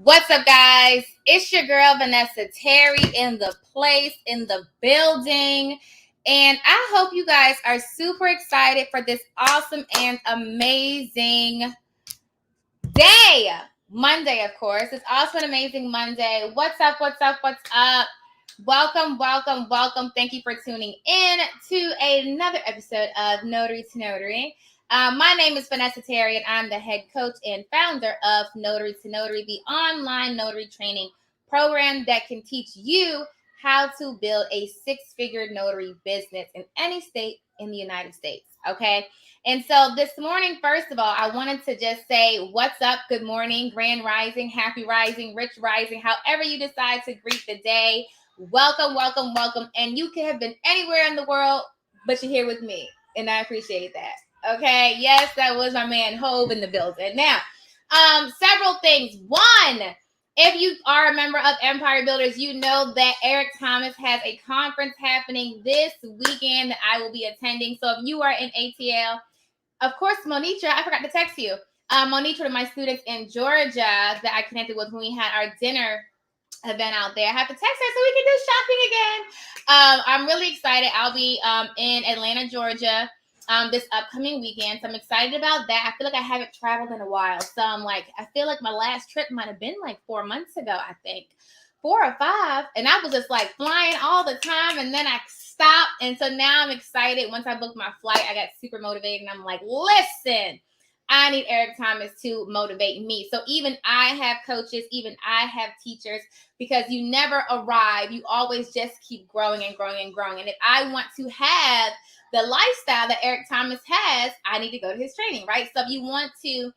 What's up, guys? It's your girl, Vanessa Terry, in the place, in the building. And I hope you guys are super excited for this awesome and amazing day. Monday, of course. It's also an amazing Monday. What's up? What's up? What's up? Welcome, welcome, welcome. Thank you for tuning in to another episode of Notary to Notary. My name is Vanessa Terry, and I'm the head coach and founder of Notary to Notary, the online notary training program that can teach you how to build a six-figure notary business in any state in the United States. Okay. And so this morning, first of all, I wanted to just say, what's up? Good morning, grand rising, happy rising, rich rising, however you decide to greet the day. Welcome, welcome, welcome. And you could have been anywhere in the world, but you're here with me. And I appreciate that. Okay. Yes, that was my man Hove in the building. Now, several things. One, if you are a member of Empire Builders, you know that Eric Thomas has a conference happening this weekend that I will be attending. So if you are in ATL, of course, Monitra, I forgot to text you. Monitra, to my students in Georgia that I connected with when we had our dinner event out there. I have to text her so we can do shopping again. I'm really excited. I'll be in Atlanta, Georgia this upcoming weekend. So I'm excited about that. I feel like I haven't traveled in a while. So I feel like my last trip might have been like 4 months ago, I think. 4 or 5. And I was just like flying all the time. And then I stopped. And so now I'm excited. Once I booked my flight, I got super motivated. And I'm like, listen, I need Eric Thomas to motivate me. So even I have coaches, even I have teachers, because you never arrive. You always just keep growing and growing and growing. And if I want to have the lifestyle that Eric Thomas has, I need to go to his training, right? So if you want to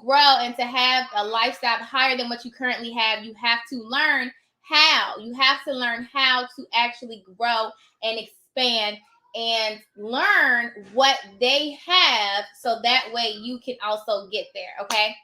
grow and to have a lifestyle higher than what you currently have, you have to learn how. You have to learn how to actually grow and expand and learn what they have, so that way you can also get there. Okay.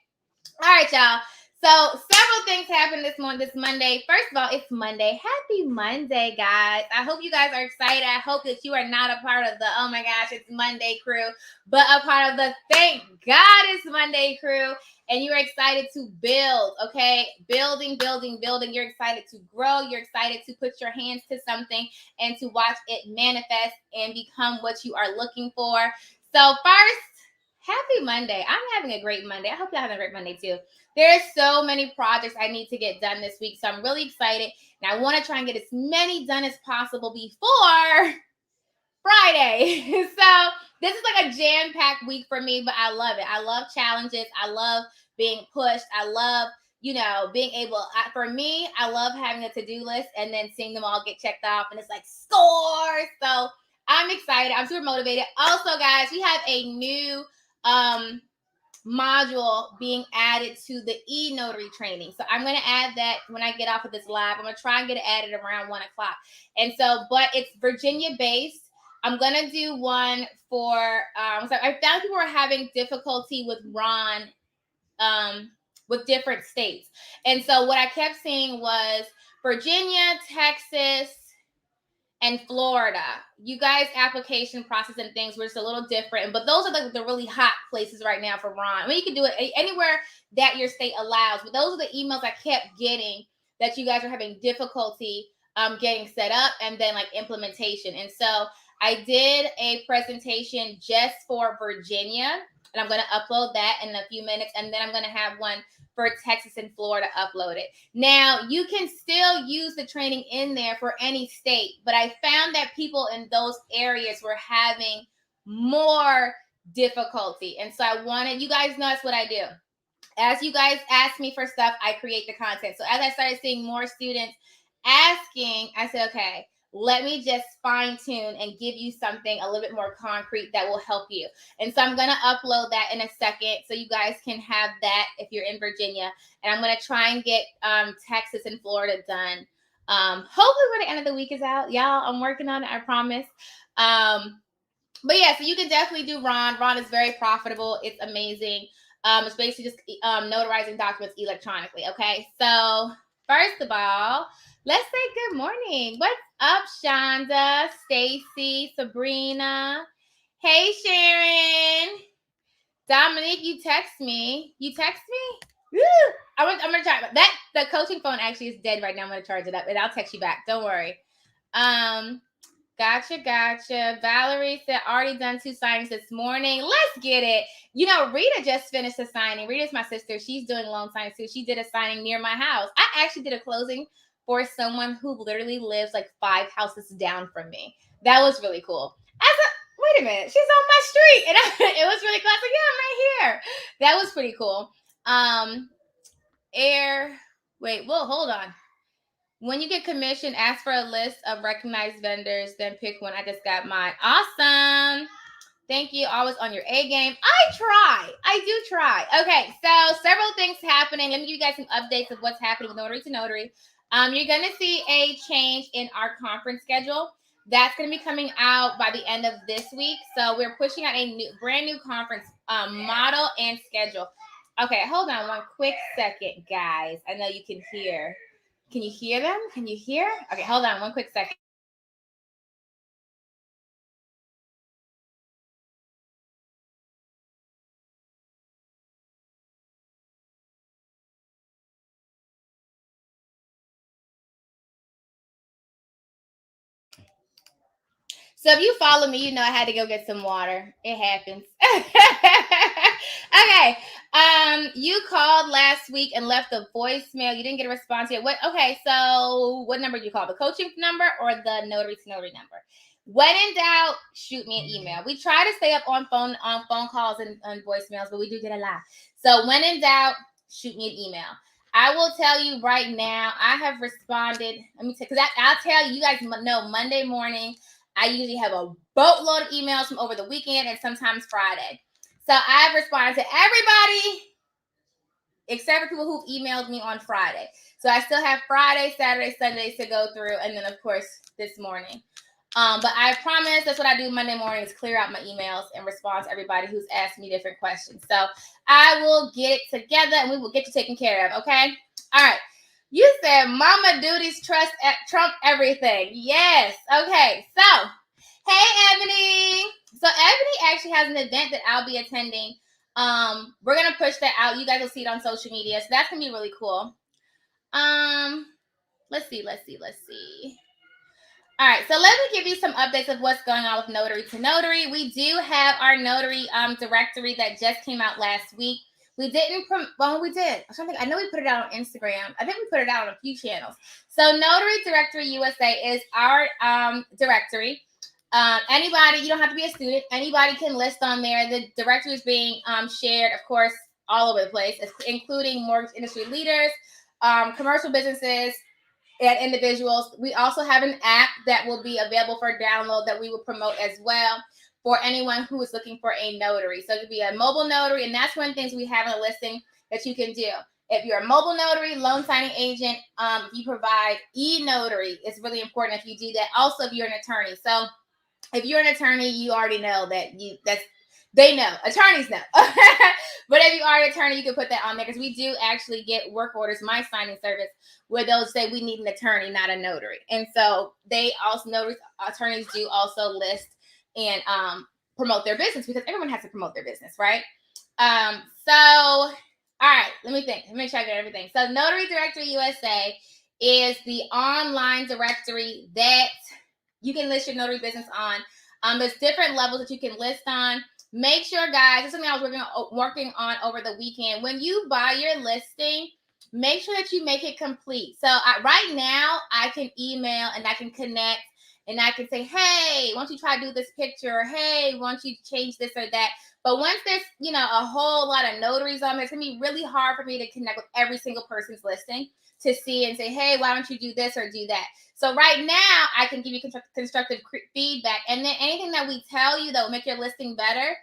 All right, y'all. So several things happened this Monday. First of all, it's Monday. Happy Monday, guys. I hope you guys are excited. I hope that you are not a part of the, oh my gosh, it's Monday crew, but a part of the thank God it's Monday crew. And you're excited to build, okay? Building, building, building. You're excited to grow. You're excited to put your hands to something and to watch it manifest and become what you are looking for. So first, happy Monday. I'm having a great Monday. I hope you're having a great Monday too. There's so many projects I need to get done this week. So I'm really excited. And I want to try and get as many done as possible before Friday. So this is like a jam-packed week for me, but I love it. I love challenges. I love being pushed. I love, being able, for me, I love having a to-do list and then seeing them all get checked off. And it's like scores. So I'm excited. I'm super motivated. Also, guys, we have a new module being added to the e-notary training. So I'm going to add that when I get off of this live. I'm going to try and get it added around 1 o'clock. And so, but it's Virginia based. I'm going to do one for, so I found people were having difficulty with Ron, with different states. And so what I kept seeing was Virginia, Texas, and Florida. You guys' application process and things were just a little different, but those are the really hot places right now for Ron. I mean, you can do it anywhere that your state allows, but those are the emails I kept getting that you guys are having difficulty getting set up and then like implementation. And so I did a presentation just for Virginia, and I'm going to upload that in a few minutes, and then I'm going to have one for Texas and Florida uploaded. Now, you can still use the training in there for any state, but I found that people in those areas were having more difficulty. And so I wanted, you guys know that's what I do. As you guys ask me for stuff, I create the content. So as I started seeing more students asking, I said, okay, let me just fine tune and give you something a little bit more concrete that will help you. And so I'm going to upload that in a second so you guys can have that if you're in Virginia. And I'm going to try and get Texas and Florida done. Hopefully when the end of the week is out. Y'all, I'm working on it, I promise. But yeah, so you can definitely do Ron. Ron is very profitable. It's amazing. It's basically just notarizing documents electronically. Okay, so first of all, let's say good morning. What's up, Shonda, Stacy, Sabrina? Hey, Sharon. Dominique, you text me. You text me? Woo! I'm gonna try that. The coaching phone actually is dead right now. I'm gonna charge it up and I'll text you back. Don't worry. Gotcha. Valerie said already done 2 signings this morning. Let's get it. You know, Rita just finished a signing. Rita's my sister. She's doing loan signings too. She did a signing near my house. I actually did a closing for someone who literally lives like 5 houses down from me. That was really cool. Wait a minute, she's on my street. And it was really cool. I was like, yeah, I'm right here. That was pretty cool. Hold on. When you get commission, ask for a list of recognized vendors, then pick one. I just got mine. Awesome. Thank you. Always on your A game. I do try. Okay, so several things happening. Let me give you guys some updates of what's happening with Notary to Notary. You're going to see a change in our conference schedule. That's going to be coming out by the end of this week. So we're pushing out a brand new conference model and schedule. Okay, hold on one quick second, guys. I know you can hear. Can you hear them? Can you hear? Okay, hold on one quick second. So if you follow me, you know I had to go get some water. It happens. Okay. You called last week and left a voicemail. You didn't get a response yet. Okay, so what number did you call? The coaching number or the Notary to Notary number? When in doubt, shoot me an email. We try to stay up on phone calls and voicemails, but we do get a lot. So when in doubt, shoot me an email. I will tell you right now, I have responded. Let me tell because I'll tell you, you guys know Monday morning, I usually have a boatload of emails from over the weekend and sometimes Friday. So I've responded to everybody except for people who've emailed me on Friday. So I still have Friday, Saturday, Sundays to go through, and then of course this morning. But I promise that's what I do Monday morning is clear out my emails and respond to everybody who's asked me different questions. So I will get it together and we will get you taken care of, okay? All right. You said mama duties trump everything. Yes. Okay. So, hey, Ebony. So Ebony actually has an event that I'll be attending. We're going to push that out. You guys will see it on social media. So that's going to be really cool. Let's see. All right, so let me give you some updates of what's going on with Notary to Notary. We do have our Notary directory that just came out last week. We didn't, we did. I know we put it out on Instagram. I think we put it out on a few channels. So Notary Directory USA is our directory. Anybody, you don't have to be a student. Anybody can list on there. The directory is being shared, of course, all over the place, including mortgage industry leaders, commercial businesses, and individuals. We also have an app that will be available for download that we will promote as well for anyone who is looking for a notary. So it could be a mobile notary, and that's one of the things we have in a listing that you can do. If you're a mobile notary, loan signing agent, if you provide e-notary, it's really important if you do that. Also, if you're an attorney. So if you're an attorney, you already know they know. Attorneys know. But if you are an attorney, you can put that on there because we do actually get work orders, my signing service, where they'll say we need an attorney, not a notary. And so attorneys do also list and promote their business because everyone has to promote their business, right? All right, let me think. Let me make sure I get everything. So Notary Directory USA is the online directory that you can list your notary business on. There's different levels that you can list on. Make sure, guys, this is something I was working on over the weekend. When you buy your listing, make sure that you make it complete. So right now, I can email and I can connect and I can say, hey, why don't you try to do this picture? Or, hey, why don't you change this or that? But once there's, a whole lot of notaries on there, it's going to be really hard for me to connect with every single person's listing to see and say, hey, why don't you do this or do that? So right now, I can give you constructive feedback. And then anything that we tell you that will make your listing better,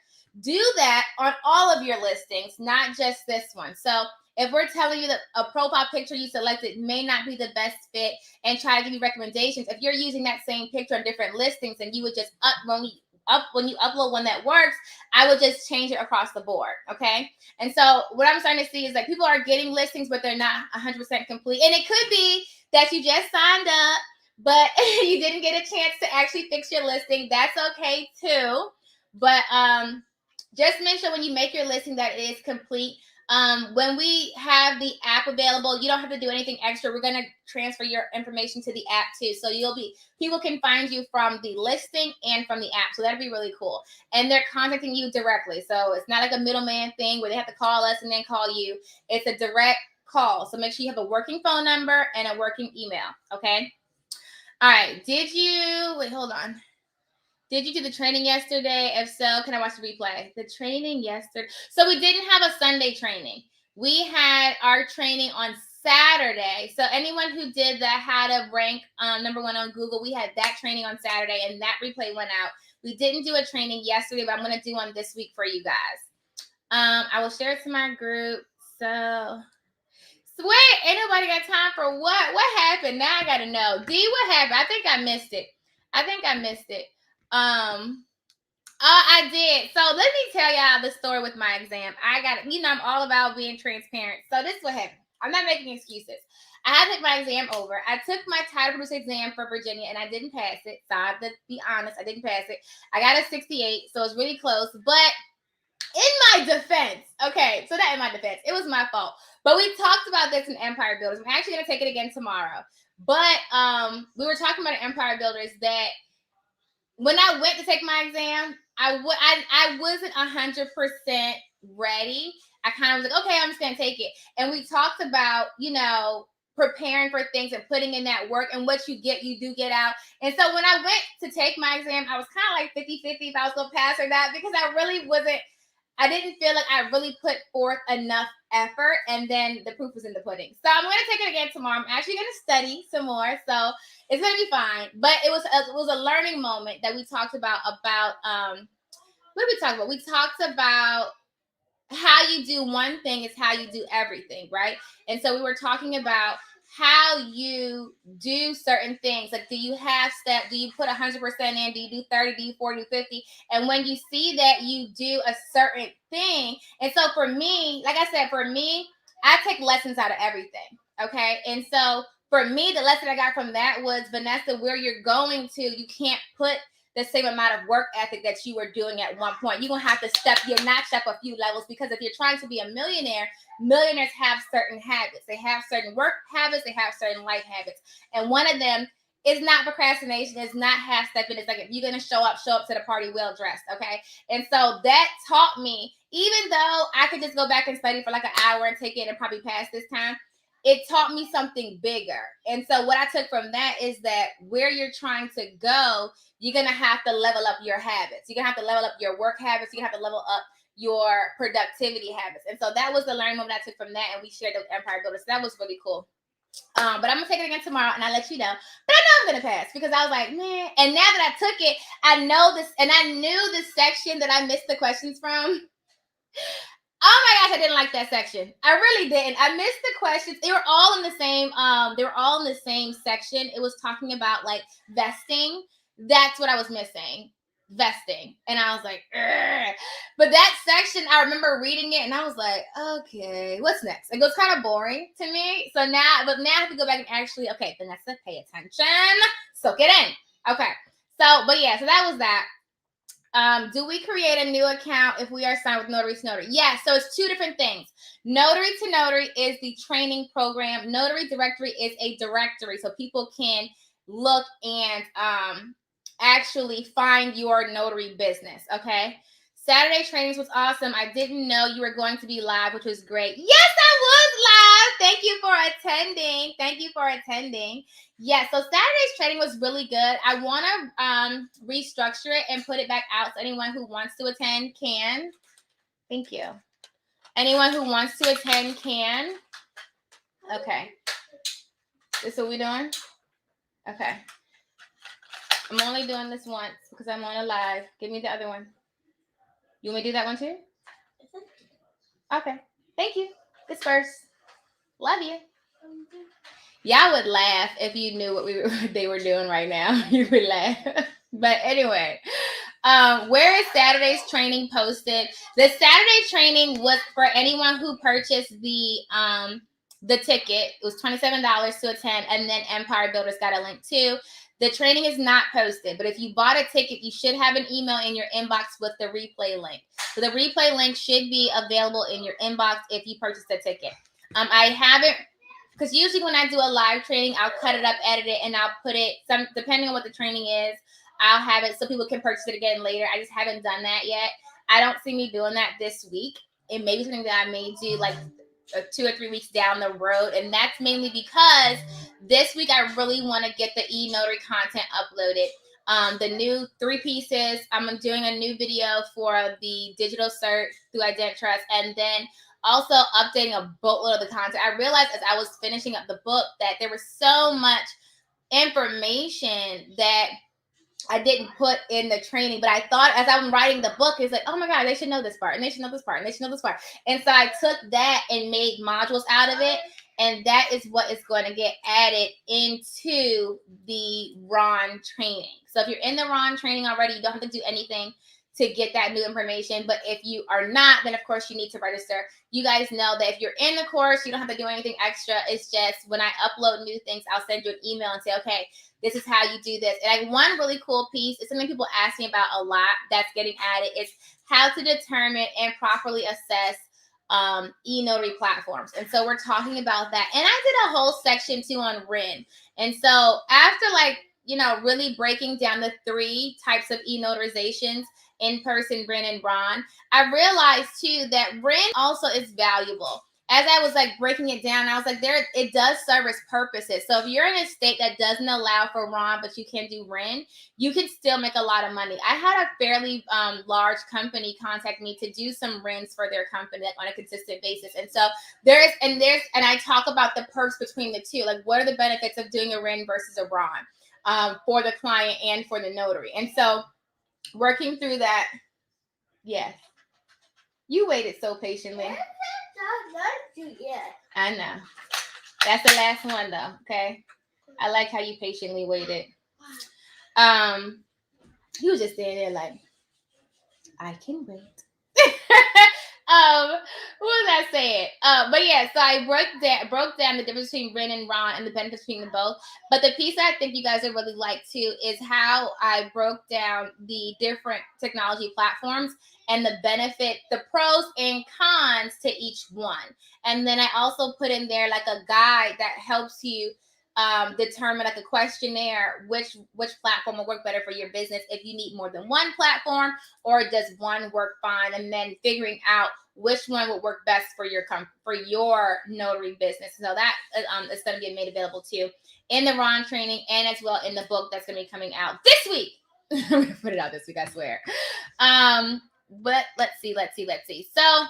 do that on all of your listings, not just this one. So if we're telling you that a profile picture you selected may not be the best fit and try to give you recommendations, if you're using that same picture on different listings and you would just when you upload one that works, I would just change it across the board, okay? And so what I'm starting to see is that people are getting listings, but they're not 100% complete. And it could be that you just signed up, but you didn't get a chance to actually fix your listing. That's okay too. But just make sure when you make your listing that it is complete. When we have the app available, you don't have to do anything extra. We're going to transfer your information to the app too. So people can find you from the listing and from the app. So that'd be really cool. And they're contacting you directly. So it's not like a middleman thing where they have to call us and then call you. It's a direct call. So make sure you have a working phone number and a working email. Okay. All right. Wait, hold on. Did you do the training yesterday? If so, can I watch the replay? The training yesterday. So we didn't have a Sunday training. We had our training on Saturday. So anyone who did that, how to rank #1 on Google, we had that training on Saturday, and that replay went out. We didn't do a training yesterday, but I'm going to do one this week for you guys. I will share it to my group. So, sweet. Ain't nobody got time for what? What happened? Now I got to know. D, what happened? I think I missed it. I did. So let me tell y'all the story with my exam. I'm all about being transparent. So this is what happened. I'm not making excuses. I had to take my exam over. I took my title producer exam for Virginia and I didn't pass it. So I have to be honest, I didn't pass it. I got a 68, so it's really close. But in my defense, it was my fault. But we talked about this in Empire Builders. I'm actually going to take it again tomorrow. But we were talking about in Empire Builders that when I went to take my exam, I wasn't 100% ready. I kind of was like, okay, I'm just going to take it. And we talked about, preparing for things and putting in that work, and what you get, you do get out. And so when I went to take my exam, I was kind of like 50-50 if I was going to pass or not, because I didn't feel like I really put forth enough effort, and then the proof was in the pudding. So I'm going to take it again tomorrow. I'm actually going to study some more, so it's going to be fine. But it was a learning moment that we talked about what did we talk about? We talked about how you do one thing is how you do everything, right? And so we were talking about how you do certain things. Like, do you put 100% in? Do you do 30? Do you 40? Do 50? And when you see that you do a certain thing, and so for me, like I said, I take lessons out of everything. Okay. And so for me, the lesson I got from that was, Vanessa, where you're going to, you can't put the same amount of work ethic that you were doing at one point. You're going to have to step your notch up a few levels, because if you're trying to be a millionaire, millionaires have certain habits. They have certain work habits. They have certain life habits. And one of them is not procrastination. It's not half-stepping. It's like, if you're going to show up to the party well-dressed, okay? And so that taught me, even though I could just go back and study for like an hour and take it and probably pass this time, it taught me something bigger. And so what I took from that is that where you're trying to go, you're going to have to level up your habits. You're going to have to level up your work habits. You're going to have to level up your productivity habits. And so that was the learning moment I took from that, and we shared it with Empire Builders. So that was really cool. But I'm going to take it again tomorrow, and I'll let you know. But I know I'm going to pass, because I was like, man. And now that I took it, I know this, and I knew this section that I missed the questions from. Oh my gosh, I didn't like that section. I really didn't. I missed the questions. They were all in the same section. It was talking about like vesting. That's what I was missing. Vesting. And I was like, ugh. But that section, I remember reading it and I was like, okay, what's next? It was kind of boring to me. So now I have to go back and actually, okay, Vanessa, pay attention. Soak it in. Okay. So that was that. Do we create a new account if we are signed with Notary to Notary? Yeah, so it's two different things. Notary to Notary is the training program. Notary Directory is a directory, so people can look and actually find your notary business, okay? Saturday trainings was awesome. I didn't know you were going to be live, which was great. Yes, I was live. Thank you for attending. Yeah, so Saturday's training was really good. I want to restructure it and put it back out so anyone who wants to attend can. Thank you. Anyone who wants to attend can. Okay. This is what we're doing? Okay. I'm only doing this once because I'm on a live. Give me the other one. You want me to do that one too? Okay. Thank you. Disperse. Love you. Y'all would laugh if you knew what they were doing right now. You would laugh. But anyway, where is Saturday's training posted? The Saturday training was for anyone who purchased the ticket. It was $27 to attend, and then Empire Builders got a link too. The training is not posted, but if you bought a ticket, you should have an email in your inbox with the replay link. So the replay link should be available in your inbox if you purchased a ticket. I haven't, because usually when I do a live training, I'll cut it up, edit it, and I'll put it, depending on what the training is, I'll have it so people can purchase it again later. I just haven't done that yet. I don't see me doing that this week. It may be something that I may do like 2 or 3 weeks down the road. And that's mainly because this week I really want to get the e-notary content uploaded. The new 3 pieces, I'm doing a new video for the digital cert through IdenTrust, and then also updating a boatload of the content. I realized as I was finishing up the book that there was so much information that I didn't put in the training, but I thought as I'm writing the book, it's like, oh my God, they should know this part, and they should know this part, and they should know this part. And so I took that and made modules out of it, and that is what is going to get added into the Ron training. So if you're in the Ron training already, you don't have to do anything to get that new information. But if you are not, then of course you need to register. You guys know that if you're in the course, you don't have to do anything extra. It's just when I upload new things, I'll send you an email and say, okay, this is how you do this. And one really cool piece is something people ask me about a lot that's getting added is how to determine and properly assess e-notary platforms. And so we're talking about that. And I did a whole section too on RIN. And so after really breaking down the 3 types of e-notarizations, in-person, RIN, and RON, I realized too that RIN also is valuable. As I was breaking it down, I was like, it does serve its purposes. So if you're in a state that doesn't allow for RON, but you can do RIN, you can still make a lot of money. I had a fairly large company contact me to do some RINs for their company on a consistent basis. And so and I talk about the perks between the two. Like, what are the benefits of doing a RIN versus a RON for the client and for the notary? And so working through that, yes. You waited so patiently. I know. That's the last one though, okay? I like how you patiently waited. He was just standing there like, I can wait. What was I saying? But yeah, so I broke down the difference between RIN and RON and the benefits between them both. But the piece I think you guys would really like too is how I broke down the different technology platforms and the benefit, the pros and cons to each one. And then I also put in there like a guide that helps you determine, like a questionnaire, which platform will work better for your business, if you need more than one platform or does one work fine, and then figuring out which one will work best for your notary business. So that is going to be made available too in the Ron training and as well in the book that's going to be coming out this week. I'm going to put it out this week, I swear. But let's see. So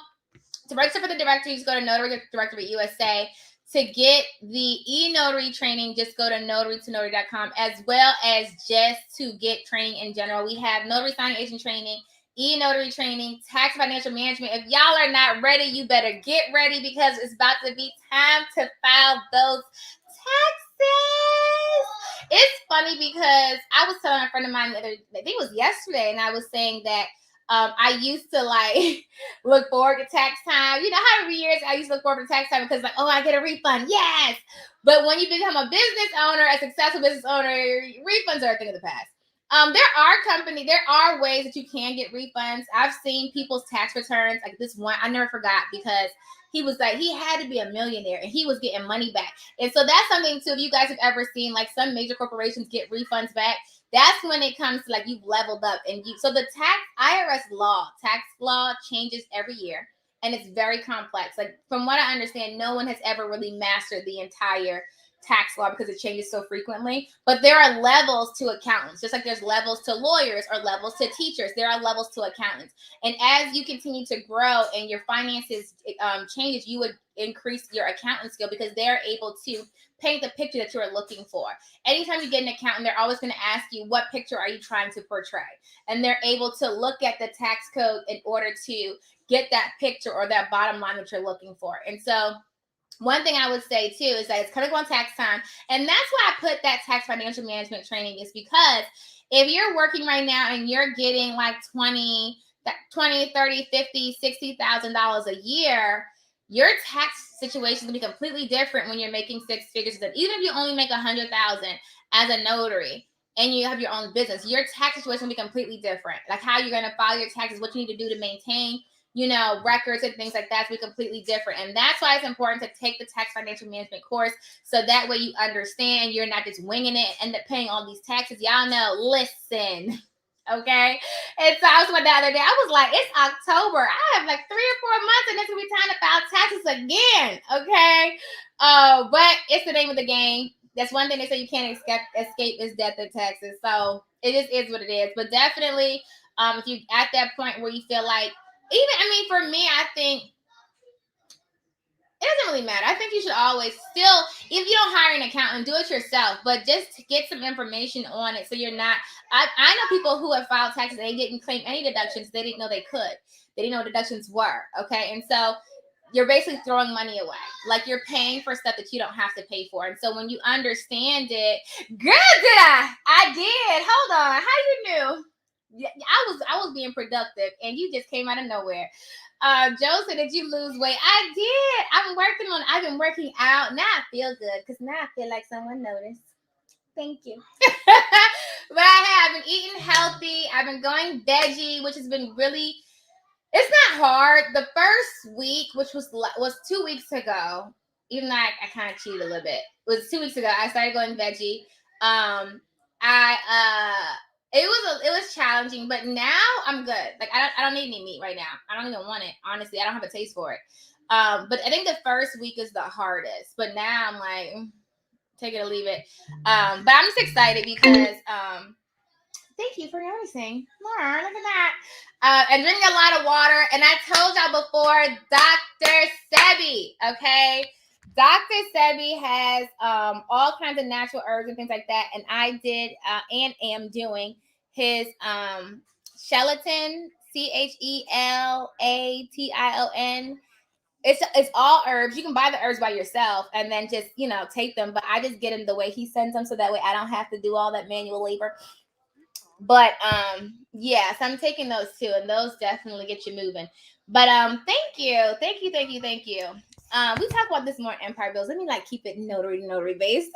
to register for the directory, just go to Notary Directory USA. To get the e-notary training, just go to notarytonotary.com, as well as just to get training in general. We have notary signing agent training, e-notary training, tax financial management. If y'all are not ready, you better get ready because it's about to be time to file those taxes. It's funny because I was telling a friend of mine I think it was yesterday, and I was saying that I used to look forward to tax time. You know how every year I used to look forward to tax time because I get a refund. Yes. But when you become a business owner, a successful business owner, refunds are a thing of the past. There are ways that you can get refunds. I've seen people's tax returns. Like this one, I never forgot because he was he had to be a millionaire and he was getting money back. And so that's something too. If you guys have ever seen some major corporations get refunds back, that's when it comes to you've leveled up. And so the tax law changes every year, and it's very complex. From what I understand, no one has ever really mastered the entire tax law because it changes so frequently. But there are levels to accountants, just like there's levels to lawyers or levels to teachers. There are levels to accountants. And as you continue to grow and your finances changes, you would increase your accountant skill because they're able to paint the picture that you are looking for. Anytime you get an accountant, they're always going to ask you, what picture are you trying to portray? And they're able to look at the tax code in order to get that picture or that bottom line that you're looking for. And so one thing I would say too is that it's coming on tax time. And that's why I put that tax financial management training, is because if you're working right now and you're getting $20, $30, $50, $60,000 a year, your tax situation is going to be completely different when you're making 6 figures. Even if you only make $100,000 as a notary, and you have your own business, your tax situation will be completely different. Like how you're going to file your taxes, what you need to do to maintain, records and things like that will be completely different. And that's why it's important to take the tax financial management course, so that way you understand, you're not just winging it and end up paying all these taxes. Y'all know, listen. Okay. And so I was the other day, I was like, it's October. I have like 3 or 4 months and it's gonna be time to file taxes again. Okay. But it's the name of the game. That's one thing they say you can't escape is death and taxes. So it just is what it is. But definitely, if you at that point where you feel like, for me, I think it doesn't really matter. I think you should always still, if you don't hire an accountant, do it yourself, but just to get some information on it so you're not, I know people who have filed taxes, they didn't claim any deductions. They didn't know they could. They didn't know what deductions were, okay? And so you're basically throwing money away. Like you're paying for stuff that you don't have to pay for. And so when you understand it, girl, did I? I did. Hold on. How you knew? Yeah, I was being productive and you just came out of nowhere. Joe said, did you lose weight? I did. I've been working out. Now I feel good because now I feel like someone noticed. Thank you. But I've been eating healthy. I've been going veggie, which has been really, it's not hard. The first week, which was 2 weeks ago, even though I kind of cheated a little bit. It was 2 weeks ago. I started going veggie. It was challenging, but now I'm good. Like I don't need any meat right now. I don't even want it. Honestly, I don't have a taste for it. But I think the first week is the hardest. But now I'm like, take it or leave it. But I'm just excited because thank you for noticing. Look at that. And drinking a lot of water. And I told y'all before, Dr. Sebi, okay? Dr. Sebi has all kinds of natural herbs and things like that. And I did and am doing his Shelaton, Chelatation. It's all herbs. You can buy the herbs by yourself and then just, take them. But I just get them the way he sends them, so that way I don't have to do all that manual labor. But so I'm taking those too, and those definitely get you moving. But thank you. We talk about this more Empire Bills. Let me keep it notary based.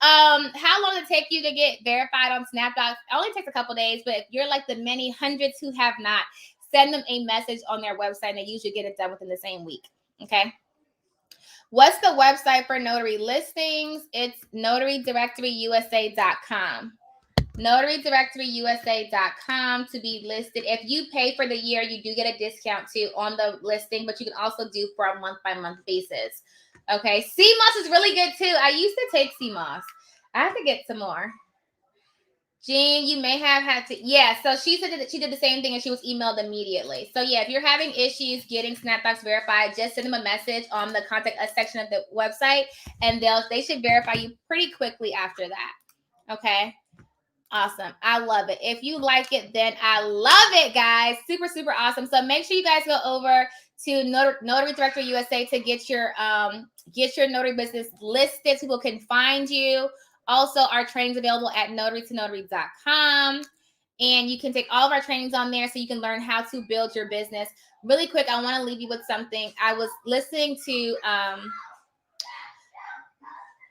How long did it take you to get verified on Snapdocs? It only takes a couple days, but if you're like the many hundreds who have not, send them a message on their website, and they usually get it done within the same week. Okay. What's the website for notary listings? It's NotaryDirectoryUSA.com. NotaryDirectoryUSA.com to be listed. If you pay for the year, you do get a discount too on the listing, but you can also do for a month-by-month basis. Okay, CMOS is really good too. I used to take CMOS. I have to get some more. Jean, you may have had to. Yeah, so she said that she did the same thing and she was emailed immediately. So yeah, if you're having issues getting Snapdocs verified, just send them a message on the contact us section of the website, and they should verify you pretty quickly after that. Okay. Awesome. I love it. If you like it, then I love it, guys. Super, super awesome. So make sure you guys go over to Notary Directory USA to get your notary business listed so people can find you. Also, our trainings available at notarytonotary.com. And you can take all of our trainings on there so you can learn how to build your business. Really quick, I want to leave you with something. I was listening to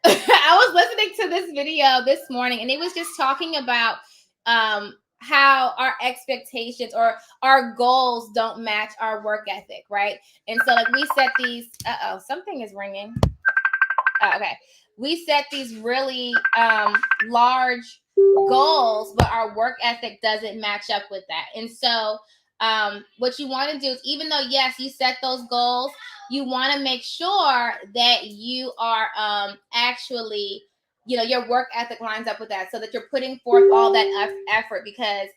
I was listening to this video this morning, and it was just talking about how our expectations or our goals don't match our work ethic, right? And so we set these, something is ringing. Okay. We set these really large goals, but our work ethic doesn't match up with that. And so what you want to do is, even though, yes, you set those goals, you want to make sure that you are actually, your work ethic lines up with that, so that you're putting forth all that effort, because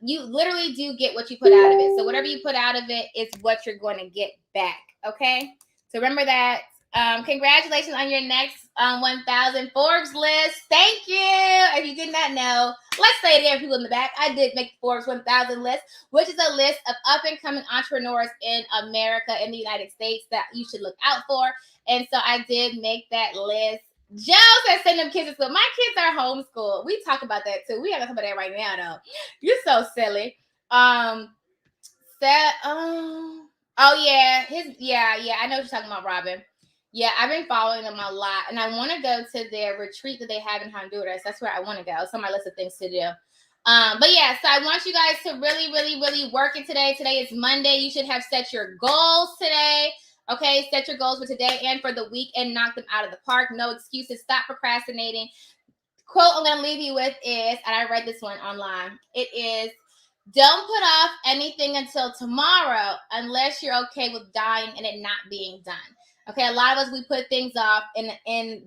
you literally do get what you put out of it. So whatever you put out of it is what you're going to get back. Okay. So remember that. Congratulations on your next 1,000 Forbes list. Thank you. If you did not know, let's say it there, people in the back. I did make the Forbes 1,000 list, which is a list of up and coming entrepreneurs in America, in the United States, that you should look out for. And so I did make that list. Joe said send them kids to school. My kids are homeschooled. We talk about that too. We have to talk about that right now, though. You're so silly. Oh yeah, I know what you're talking about, Robin. Yeah, I've been following them a lot, and I want to go to their retreat that they have in Honduras. That's where I want to go. It's on my list of things to do. But yeah, so I want you guys to really, really, really work it today. Today is Monday. You should have set your goals today. Okay, set your goals for today and for the week and knock them out of the park. No excuses. Stop procrastinating. Quote I'm going to leave you with is, and I read this one online. It is, don't put off anything until tomorrow unless you're okay with dying and it not being done. Okay, a lot of us, we put things off in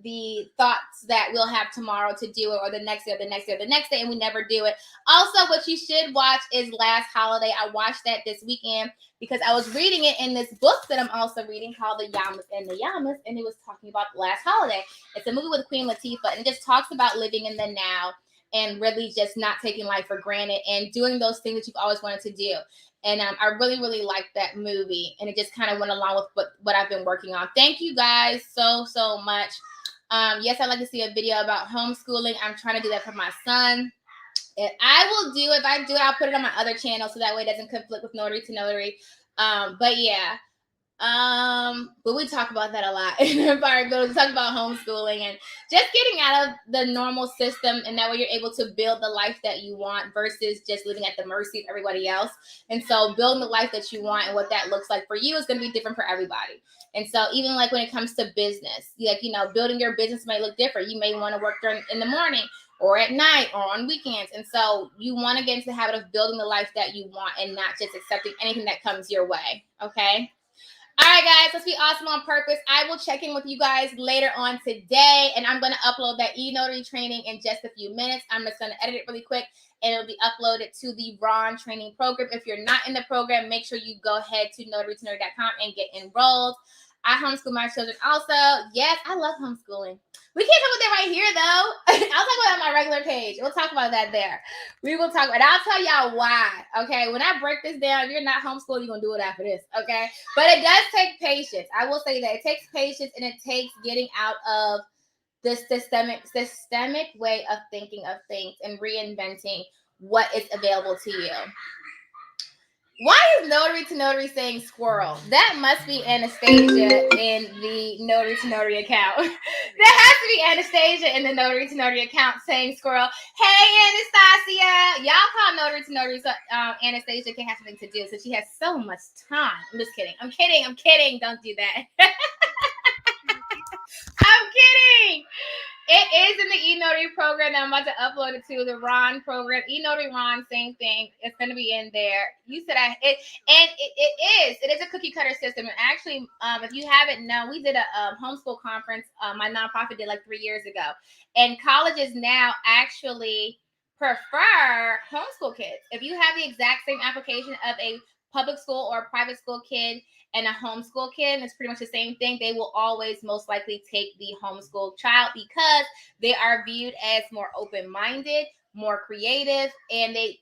the thoughts that we'll have tomorrow to do it, or the next day, or the next day, or the next day, and we never do it. Also, what you should watch is Last Holiday. I watched that this weekend because I was reading it in this book that I'm also reading called The Yamas and the Yamas, and it was talking about Last Holiday. It's a movie with Queen Latifah, and it just talks about living in the now and really just not taking life for granted and doing those things that you've always wanted to do. And I really, really liked that movie. And it just kind of went along with what I've been working on. Thank you guys so much. Yes, I'd like to see a video about homeschooling. I'm trying to do that for my son. And I will do, if I do it, I'll put it on my other channel so that way it doesn't conflict with Notary to Notary. But yeah. But we talk about that a lot in Empire Building. We talk about homeschooling and just getting out of the normal system, and that way you're able to build the life that you want versus just living at the mercy of everybody else. And so building the life that you want and what that looks like for you is going to be different for everybody. And so even like when it comes to business, like, you know, building your business may look different. You may want to work in the morning or at night or on weekends. And so you want to get into the habit of building the life that you want and not just accepting anything that comes your way. Okay. All right, guys, let's be awesome on purpose. I will check in with you guys later on today, and I'm going to upload that e-notary training in just a few minutes. I'm just going to edit it really quick, and it'll be uploaded to the Ron training program. If you're not in the program, make sure you go ahead to notarytonotary.com and get enrolled. I homeschool my children also. Yes, I love homeschooling. We can't talk about that right here, though. I'll talk about that on my regular page. We'll talk about that there. We will talk about it. I'll tell y'all why, okay? When I break this down, if you're not homeschooled, you're going to do it after this, okay? But it does take patience. I will say that. It takes patience, and it takes getting out of this systemic way of thinking of things and reinventing what is available to you. Why is Notary to Notary saying squirrel? That must be Anastasia in the Notary to Notary account. There has to be Anastasia in the Notary to Notary account saying squirrel. Hey, Anastasia. Y'all call Notary to Notary so Anastasia can have something to do, so she has so much time. I'm just kidding. I'm kidding. Don't do that. I'm kidding. It is in the e-notary program that I'm about to upload it to, the Ron program. E-notary Ron, same thing. It's going to be in there. You said it is a cookie cutter system. And actually, if you haven't known, we did a homeschool conference. My nonprofit did like 3 years ago, and colleges now actually prefer homeschool kids. If you have the exact same application of a public school or a private school kid and a homeschool kid, and it's pretty much the same thing, they will always most likely take the homeschool child because they are viewed as more open-minded, more creative, and they,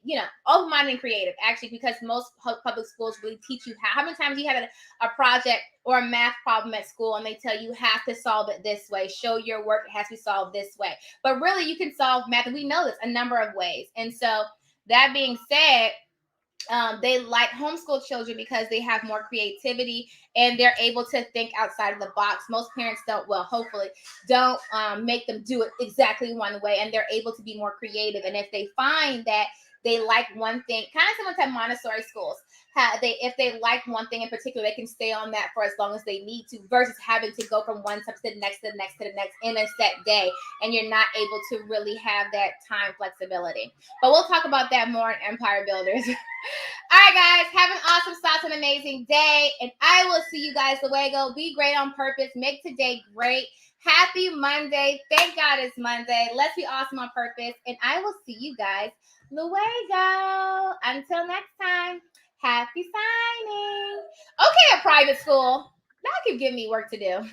open-minded and creative, actually, because most public schools really teach you how many times you had a project or a math problem at school and they tell you have to solve it this way, show your work, it has to be solved this way. But really, you can solve math, and we know this, a number of ways. And so that being said, they like homeschool children because they have more creativity and they're able to think outside of the box. Most parents hopefully don't make them do it exactly one way, and they're able to be more creative. And if they find that they like one thing, kind of similar to Montessori schools, if they like one thing in particular, they can stay on that for as long as they need to, versus having to go from one step to the next, to the next, to the next in a set day, and you're not able to really have that time flexibility. But we'll talk about that more in Empire Builders. All right, guys, have an awesome start, an amazing day, and I will see you guys luego. Be great on purpose. Make today great. Happy Monday. Thank God it's Monday. Let's be awesome on purpose, and I will see you guys luego. Until next time, happy signing. Okay, a private school. That could give me work to do.